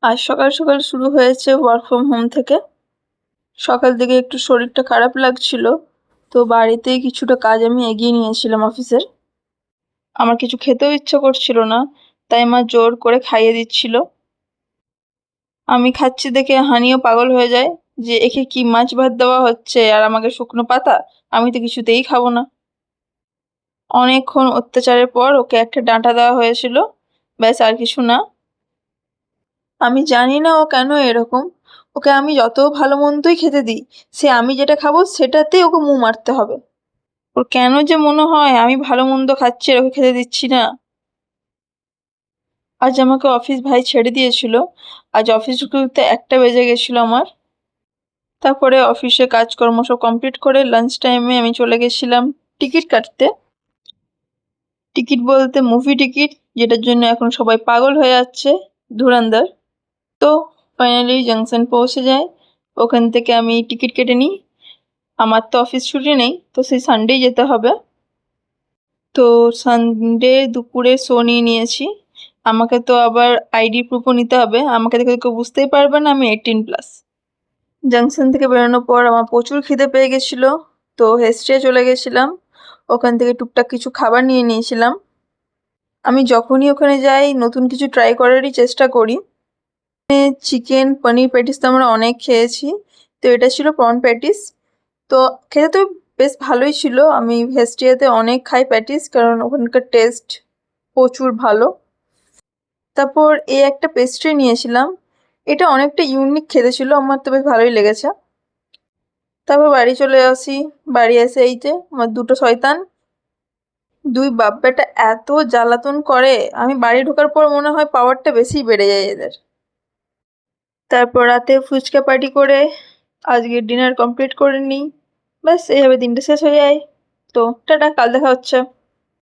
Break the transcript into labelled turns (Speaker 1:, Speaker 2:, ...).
Speaker 1: আজ সকাল সকাল শুরু হয়েছে ওয়ার্ক ফ্রম হোম থেকে। সকাল থেকে একটু শরীরটা খারাপ লাগছিল, তো বাড়িতেই কিছুটা কাজ আমি এগিয়ে নিয়েছিলাম অফিসের। আমার কিছু খেতেও ইচ্ছা করছিল না, তাই মা জোর করে খাইয়ে দিচ্ছিল। আমি খাচ্ছি দেখে হানিও পাগল হয়ে যায় যে একে কি মাছ ভাত দেওয়া হচ্ছে আর আমাকে শুকনো পাতা, আমি তো কিছুতেই খাবো না। অনেকক্ষণ অত্যাচারের পর ওকে একটা ডাঁটা দেওয়া হয়েছিল, ব্যাস আর কিছু না। আমি জানি না ও কেন এরকম। ওকে আমি যত ভালো মন্দই খেতে দিই, সে আমি যেটা খাবো সেটাতেই ওকে মুখ মারতে হবে। ওর কেন যে মনে হয় আমি ভালো মন্দ খাচ্ছি আর ওকে খেতে দিচ্ছি না। আজ আমাকে অফিস ভাই ছেড়ে দিয়েছিল। আজ অফিস ঢুকতে 1টা বেজে গেছিল আমার। তারপরে অফিসে কাজকর্ম সব কমপ্লিট করে লাঞ্চ টাইমে আমি চলে গেছিলাম টিকিট কাটতে। টিকিট বলতে মুভি টিকিট, যেটার জন্য এখন সবাই পাগল হয়ে যাচ্ছে, ধুরন্ধর। তো ফাইনালি জাংশন পৌঁছে যায়। ওখান থেকে আমি টিকিট কেটে নিই। আমার তো অফিস ছুটি নেই, তো সেই সানডেই যেতে হবে। তো সানডে দুপুরে শো নিয়ে নিয়েছি। আমাকে তো আবার আইডি প্রুফও নিতে হবে, আমাকে দেখে কেউ বুঝতেই পারবে না আমি 18+। জাংশন থেকে বেরোনোর পর আমার প্রচুর খিদে পেয়ে গেছিলো, তো হেস্টিয়া চলে গেছিলাম। ওখান থেকে টুকটাক কিছু খাবার নিয়ে নিয়েছিলাম। আমি যখনই ওখানে যাই নতুন কিছু ট্রাই করারই চেষ্টা করি। চিকেন পনির প্যাটিস তো আমরা অনেক খেয়েছি, তো এটা ছিল প্রন প্যাটিস। তো খেতে তো বেশ ভালোই ছিল। আমি ভেস্টিয়াতে অনেক খাই প্যাটিস, কারণ ওখানকার টেস্ট প্রচুর ভালো। তারপর এই একটা পেস্ট্রি নিয়েছিলাম, এটা অনেকটা ইউনিক খেতে ছিল, আমার তো বেশ ভালোই লেগেছে। তারপর বাড়ি চলে আসি। বাড়ি এসে এই যে আমার দুটো শয়তান, দুই বাপ বেটা এত জ্বালাতন করে, আমি বাড়ি ঢোকার পর মনে হয় পাওয়ারটা বেশি বেড়ে যায় এদের। তারপর রাতে ফুচকা পার্টি করে আজকের ডিনার কমপ্লিট করে নিই। ব্যাস এইভাবে দিনটা শেষ হয়ে যায়। তো টাটা, কাল দেখা হচ্ছে।